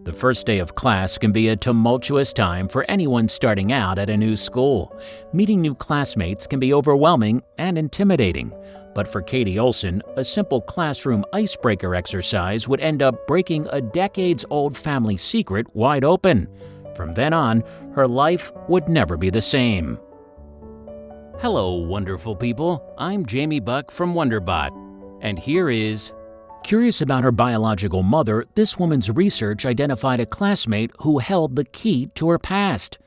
The first day of class can be a tumultuous time for anyone starting out at a new school. Meeting new classmates can be overwhelming and intimidating. But for Katie Olson, a simple classroom icebreaker exercise would end up breaking a decades-old family secret wide open. From then on, her life would never be the same. Hello, wonderful people. I'm Jamie Buck from WonderBot. And here is... Curious about her biological mother, this woman's research identified a classmate who held the key to her past.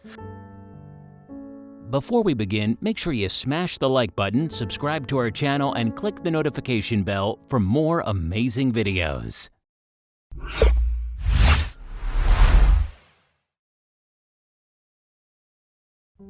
Before we begin, make sure you smash the like button, subscribe to our channel, and click the notification bell for more amazing videos.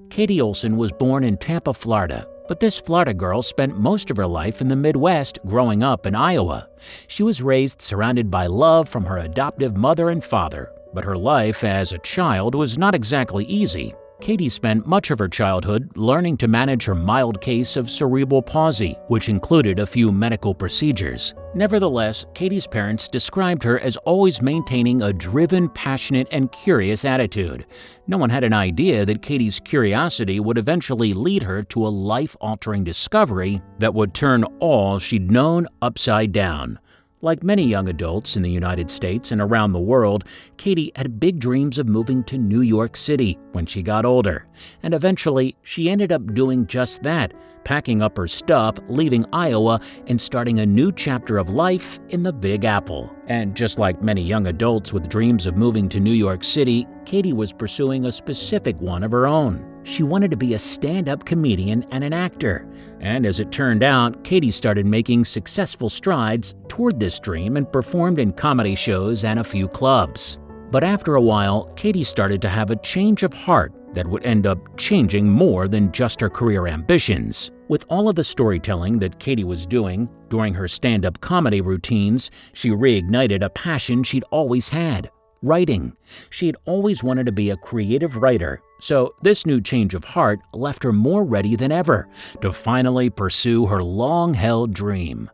Katie Olson was born in Tampa, Florida. But this Florida girl spent most of her life in the Midwest, growing up in Iowa. She was raised surrounded by love from her adoptive mother and father, but her life as a child was not exactly easy. Katie spent much of her childhood learning to manage her mild case of cerebral palsy, which included a few medical procedures. Nevertheless, Katie's parents described her as always maintaining a driven, passionate, and curious attitude. No one had an idea that Katie's curiosity would eventually lead her to a life-altering discovery that would turn all she'd known upside down. Like many young adults in the United States and around the world, Katie had big dreams of moving to New York City when she got older. And eventually, she ended up doing just that, packing up her stuff, leaving Iowa, and starting a new chapter of life in the Big Apple. And just like many young adults with dreams of moving to New York City, Katie was pursuing a specific one of her own. She wanted to be a stand-up comedian and an actor. And as it turned out, Katie started making successful strides toward this dream and performed in comedy shows and a few clubs. But after a while, Katie started to have a change of heart that would end up changing more than just her career ambitions. With all of the storytelling that Katie was doing during her stand-up comedy routines, she reignited a passion she'd always had: writing. She had always wanted to be a creative writer, so this new change of heart left her more ready than ever to finally pursue her long-held dream.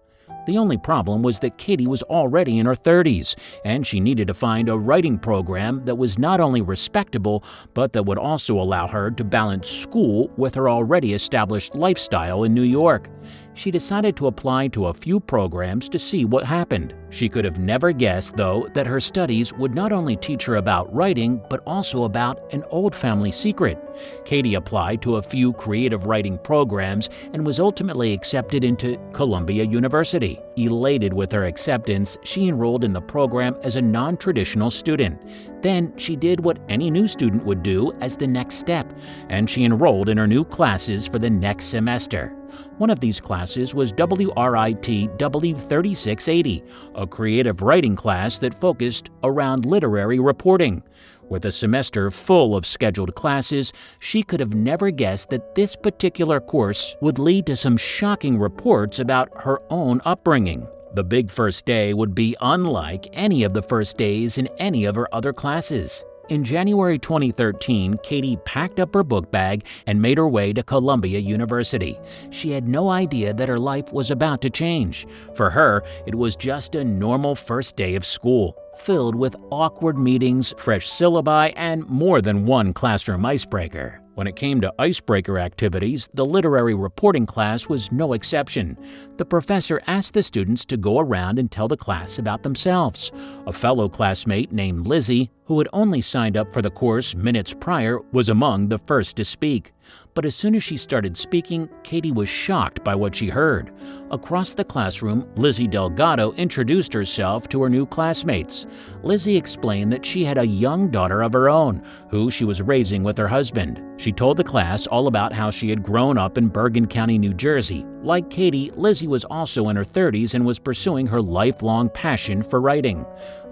The only problem was that Katie was already in her 30s, and she needed to find a writing program that was not only respectable, but that would also allow her to balance school with her already established lifestyle in New York. She decided to apply to a few programs to see what happened. She could have never guessed, though, that her studies would not only teach her about writing, but also about an old family secret. Katie applied to a few creative writing programs and was ultimately accepted into Columbia University. Elated with her acceptance, she enrolled in the program as a non-traditional student. Then she did what any new student would do as the next step, and she enrolled in her new classes for the next semester. One of these classes was WRIT W3680, a creative writing class that focused around literary reporting. With a semester full of scheduled classes, she could have never guessed that this particular course would lead to some shocking reports about her own upbringing. The big first day would be unlike any of the first days in any of her other classes. In January 2013, Katie packed up her book bag and made her way to Columbia University. She had no idea that her life was about to change. For her, it was just a normal first day of school, filled with awkward meetings, fresh syllabi, and more than one classroom icebreaker. When it came to icebreaker activities, the literary reporting class was no exception. The professor asked the students to go around and tell the class about themselves. A fellow classmate named Lizzie, who had only signed up for the course minutes prior, was among the first to speak. But as soon as she started speaking, Katie was shocked by what she heard. Across the classroom, Lizzie Delgado introduced herself to her new classmates. Lizzie explained that she had a young daughter of her own, who she was raising with her husband. She told the class all about how she had grown up in Bergen County, New Jersey. Like Katie, Lizzie was also in her 30s and was pursuing her lifelong passion for writing.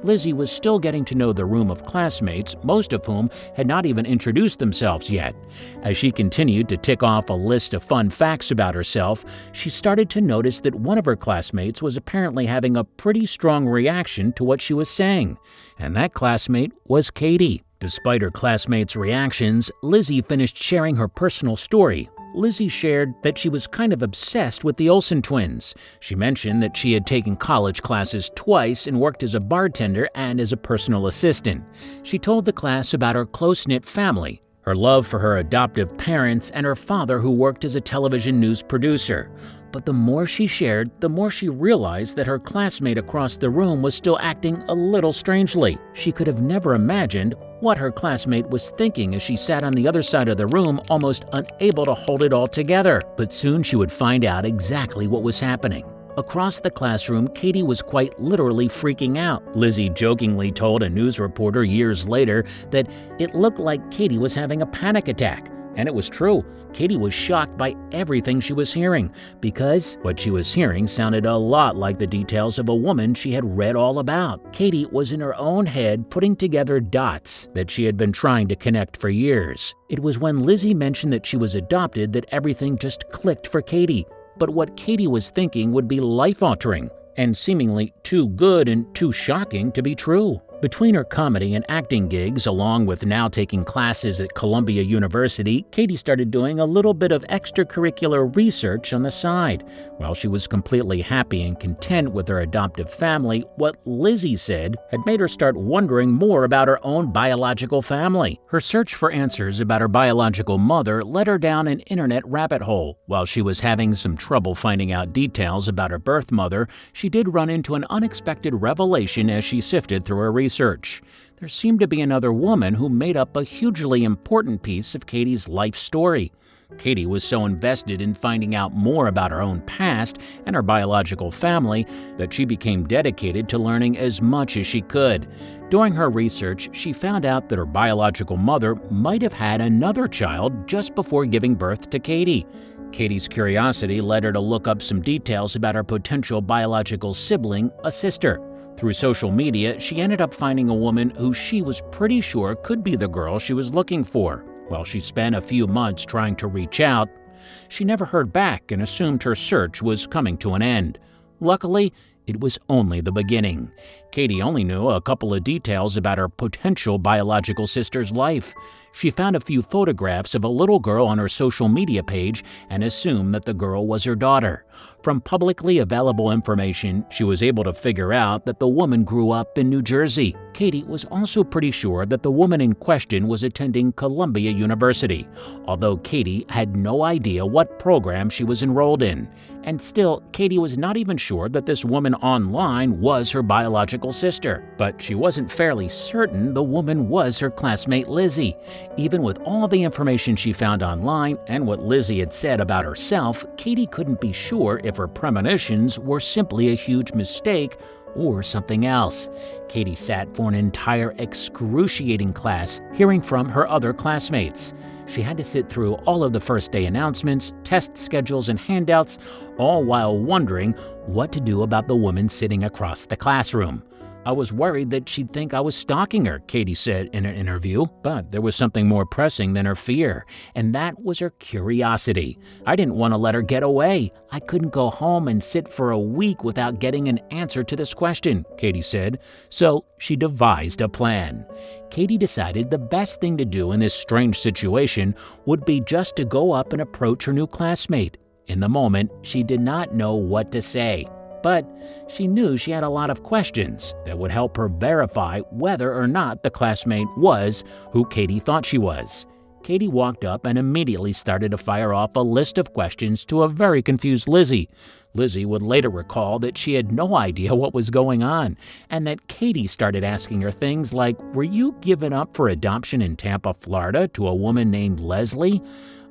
Lizzie was still getting to know the room of classmates, most of whom had not even introduced themselves yet. As she continued to tick off a list of fun facts about herself, she started to notice that one of her classmates was apparently having a pretty strong reaction to what she was saying, and that classmate was Katie. Despite her classmates' reactions, Lizzie finished sharing her personal story, Lizzie shared that she was kind of obsessed with the Olsen twins. She mentioned that she had taken college classes twice and worked as a bartender and as a personal assistant. She told the class about her close-knit family, her love for her adoptive parents, and her father who worked as a television news producer. But the more she shared, the more she realized that her classmate across the room was still acting a little strangely. She could have never imagined what her classmate was thinking as she sat on the other side of the room, almost unable to hold it all together. But soon she would find out exactly what was happening. Across the classroom, Katie was quite literally freaking out. Lizzie jokingly told a news reporter years later that it looked like Katie was having a panic attack. And it was true. Katie was shocked by everything she was hearing, because what she was hearing sounded a lot like the details of a woman she had read all about. Katie was in her own head putting together dots that she had been trying to connect for years. It was when Lizzie mentioned that she was adopted that everything just clicked for Katie. But what Katie was thinking would be life-altering, and seemingly too good and too shocking to be true. Between her comedy and acting gigs, along with now taking classes at Columbia University, Katie started doing a little bit of extracurricular research on the side. While she was completely happy and content with her adoptive family, what Lizzie said had made her start wondering more about her own biological family. Her search for answers about her biological mother led her down an internet rabbit hole. While she was having some trouble finding out details about her birth mother, she did run into an unexpected revelation as she sifted through her research. There seemed to be another woman who made up a hugely important piece of Katie's life story. Katie was so invested in finding out more about her own past and her biological family that she became dedicated to learning as much as she could. During her research, she found out that her biological mother might have had another child just before giving birth to Katie. Katie's curiosity led her to look up some details about her potential biological sibling, a sister. Through social media, she ended up finding a woman who she was pretty sure could be the girl she was looking for. While she spent a few months trying to reach out, she never heard back and assumed her search was coming to an end. Luckily, it was only the beginning. Katie only knew a couple of details about her potential biological sister's life. She found a few photographs of a little girl on her social media page and assumed that the girl was her daughter. From publicly available information, she was able to figure out that the woman grew up in New Jersey. Katie was also pretty sure that the woman in question was attending Columbia University, although Katie had no idea what program she was enrolled in. And still, Katie was not even sure that this woman online was her biological sister. But she wasn't fairly certain the woman was her classmate Lizzie. Even with all the information she found online and what Lizzie had said about herself, Katie couldn't be sure if her premonitions were simply a huge mistake or something else. Katie sat for an entire excruciating class, hearing from her other classmates. She had to sit through all of the first day announcements, test schedules, and handouts, all while wondering what to do about the woman sitting across the classroom. "I was worried that she'd think I was stalking her," Katie said in an interview. But there was something more pressing than her fear, and that was her curiosity. "I didn't want to let her get away. I couldn't go home and sit for a week without getting an answer to this question," Katie said. So she devised a plan. Katie decided the best thing to do in this strange situation would be just to go up and approach her new classmate. In the moment, she did not know what to say. But she knew she had a lot of questions that would help her verify whether or not the classmate was who Katie thought she was. Katie walked up and immediately started to fire off a list of questions to a very confused Lizzie. Lizzie would later recall that she had no idea what was going on, and that Katie started asking her things like, "Were you given up for adoption in Tampa, Florida, to a woman named Leslie?"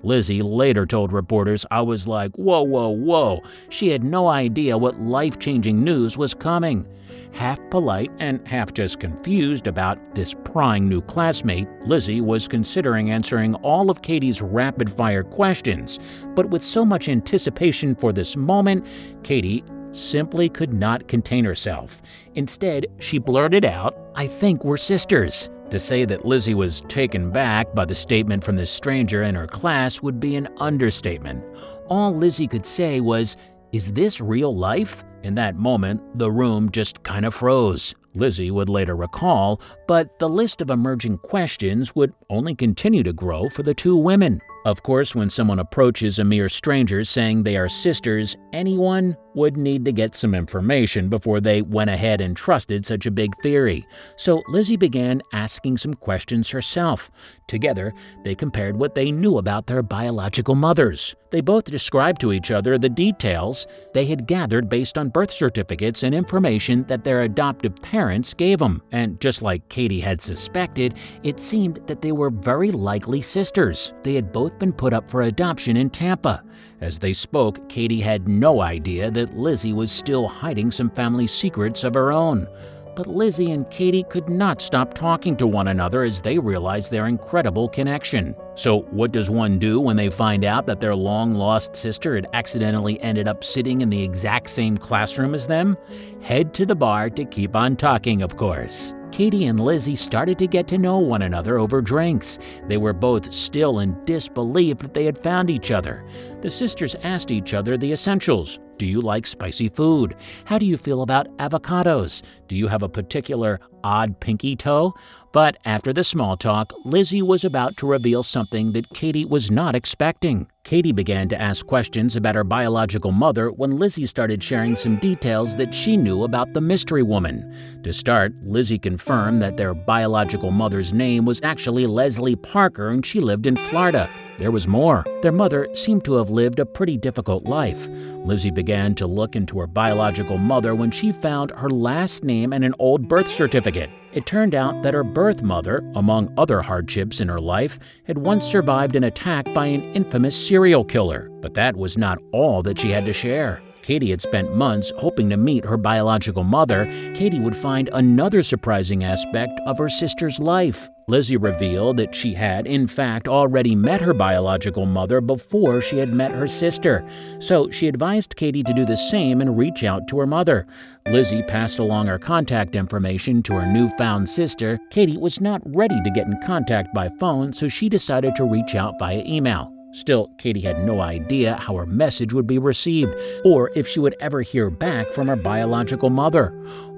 Lizzie later told reporters, "I was like, whoa, whoa, whoa." She had no idea what life-changing news was coming. Half polite and half just confused about this prying new classmate, Lizzie was considering answering all of Katie's rapid-fire questions. But with so much anticipation for this moment, Katie simply could not contain herself. Instead, she blurted out, "I think we're sisters." To say that Lizzie was taken back by the statement from this stranger in her class would be an understatement. All Lizzie could say was, "Is this real life?" In that moment, the room just kind of froze. Lizzie would later recall, but the list of emerging questions would only continue to grow for the two women. Of course, when someone approaches a mere stranger saying they are sisters, anyone would need to get some information before they went ahead and trusted such a big theory. So Lizzie began asking some questions herself. Together, they compared what they knew about their biological mothers. They both described to each other the details they had gathered based on birth certificates and information that their adoptive parents gave them. And just like Katie had suspected, it seemed that they were very likely sisters. They had both been put up for adoption in Tampa. As they spoke, Katie had no idea that Lizzie was still hiding some family secrets of her own. But Lizzie and Katie could not stop talking to one another as they realized their incredible connection. So what does one do when they find out that their long-lost sister had accidentally ended up sitting in the exact same classroom as them? Head to the bar to keep on talking, of course. Katie and Lizzie started to get to know one another over drinks. They were both still in disbelief that they had found each other. The sisters asked each other the essentials. Do you like spicy food? How do you feel about avocados? Do you have a particular odd pinky toe? But after the small talk, Lizzie was about to reveal something that Katie was not expecting. Katie began to ask questions about her biological mother when Lizzie started sharing some details that she knew about the mystery woman. To start, Lizzie confirmed that their biological mother's name was actually Leslie Parker and she lived in Florida. There was more. Their mother seemed to have lived a pretty difficult life. Lizzie began to look into her biological mother when she found her last name and an old birth certificate. It turned out that her birth mother, among other hardships in her life, had once survived an attack by an infamous serial killer. But that was not all that she had to share. Katie had spent months hoping to meet her biological mother. Katie would find another surprising aspect of her sister's life. Lizzie revealed that she had, in fact, already met her biological mother before she had met her sister. So she advised Katie to do the same and reach out to her mother. Lizzie passed along her contact information to her newfound sister. Katie was not ready to get in contact by phone, so she decided to reach out via email. Still, Katie had no idea how her message would be received or if she would ever hear back from her biological mother.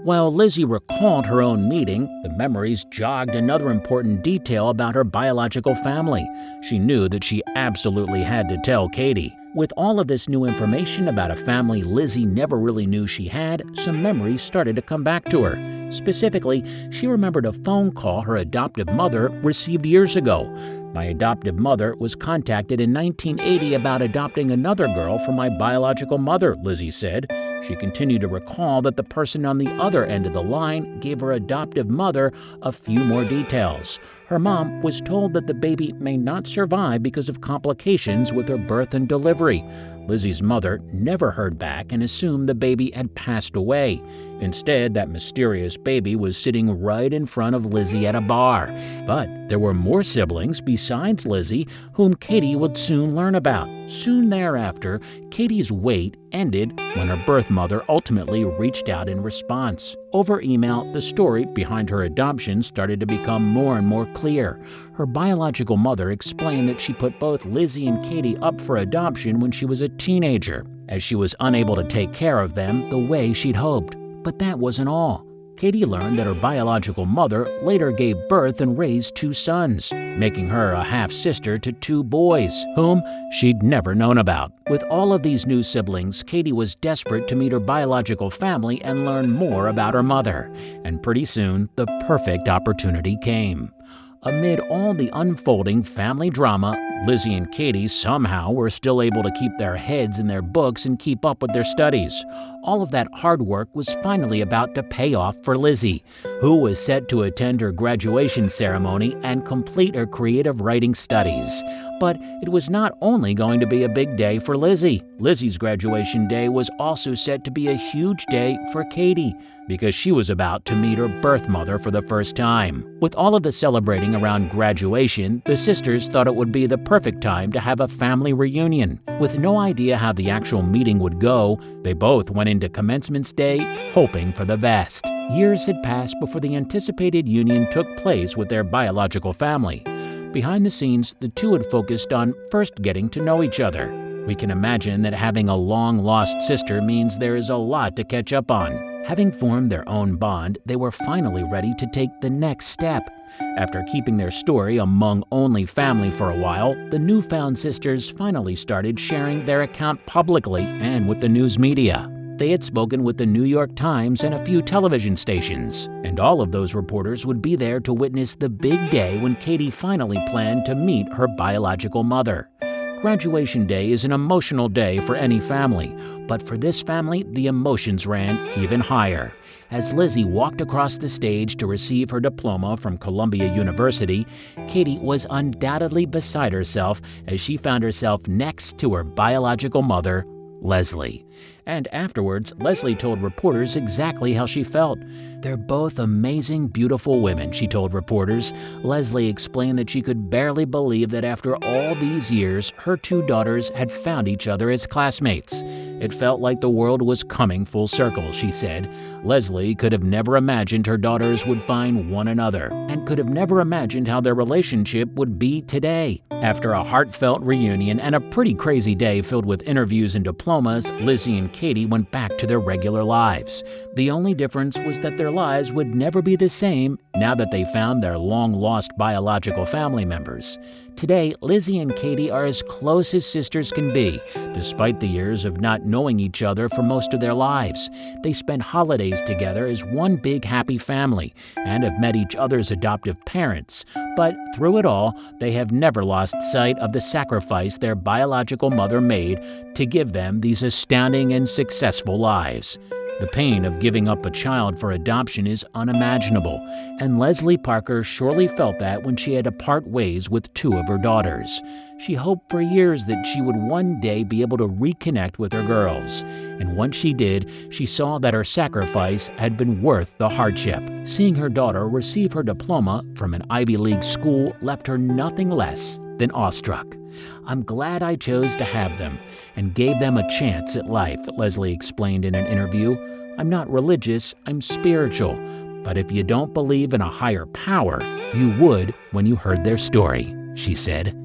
While Lizzie recalled her own meeting, the memories jogged another important detail about her biological family. She knew that she absolutely had to tell Katie. With all of this new information about a family Lizzie never really knew she had, some memories started to come back to her. Specifically, she remembered a phone call her adoptive mother received years ago. My adoptive mother was contacted in 1980 about adopting another girl from my biological mother, Lizzie said. She continued to recall that the person on the other end of the line gave her adoptive mother a few more details. Her mom was told that the baby may not survive because of complications with her birth and delivery. Lizzie's mother never heard back and assumed the baby had passed away. Instead, that mysterious baby was sitting right in front of Lizzie at a bar. But there were more siblings besides Lizzie whom Katie would soon learn about. Soon thereafter, Katie's wait ended when her birth mother ultimately reached out in response. Over email, the story behind her adoption started to become more and more clear. Her biological mother explained that she put both Lizzie and Katie up for adoption when she was a teenager, as she was unable to take care of them the way she'd hoped. But that wasn't all. Katie learned that her biological mother later gave birth and raised 2 sons, making her a half-sister to 2 boys, whom she'd never known about. With all of these new siblings, Katie was desperate to meet her biological family and learn more about her mother. And pretty soon, the perfect opportunity came. Amid all the unfolding family drama, Lizzie and Katie somehow were still able to keep their heads in their books and keep up with their studies. All of that hard work was finally about to pay off for Lizzie, who was set to attend her graduation ceremony and complete her creative writing studies. But it was not only going to be a big day for Lizzie. Lizzie's graduation day was also set to be a huge day for Katie, because she was about to meet her birth mother for the first time. With all of the celebrating around graduation, the sisters thought it would be the perfect time to have a family reunion. With no idea how the actual meeting would go, they both went into commencement day hoping for the best. Years had passed before the anticipated union took place with their biological family. Behind the scenes, the two had focused on first getting to know each other. We can imagine that having a long-lost sister means there is a lot to catch up on. Having formed their own bond, they were finally ready to take the next step. After keeping their story among only family for a while, the newfound sisters finally started sharing their account publicly and with the news media. They had spoken with the New York Times and a few television stations, and all of those reporters would be there to witness the big day when Katie finally planned to meet her biological mother. Graduation day is an emotional day for any family, but for this family, the emotions ran even higher. As Lizzie walked across the stage to receive her diploma from Columbia University, Katie was undoubtedly beside herself as she found herself next to her biological mother, Leslie. And afterwards, Leslie told reporters exactly how she felt. "They're both amazing, beautiful women," she told reporters. Leslie explained that she could barely believe that after all these years, her two daughters had found each other as classmates. "It felt like the world was coming full circle," she said. Leslie could have never imagined her daughters would find one another, and could have never imagined how their relationship would be today. After a heartfelt reunion and a pretty crazy day filled with interviews and diplomas, Lizzie and Katie went back to their regular lives. The only difference was that their lives would never be the same now that they found their long-lost biological family members. Today, Lizzie and Katie are as close as sisters can be, despite the years of not knowing each other for most of their lives. They spend holidays together as one big happy family and have met each other's adoptive parents. But through it all, they have never lost sight of the sacrifice their biological mother made to give them these astounding and successful lives. The pain of giving up a child for adoption is unimaginable, and Leslie Parker surely felt that when she had to part ways with two of her daughters. She hoped for years that she would one day be able to reconnect with her girls, and once she did, she saw that her sacrifice had been worth the hardship. Seeing her daughter receive her diploma from an Ivy League school left her nothing less than awestruck. "I'm glad I chose to have them and gave them a chance at life," Leslie explained in an interview. "I'm not religious, I'm spiritual. But if you don't believe in a higher power, you would when you heard their story," she said.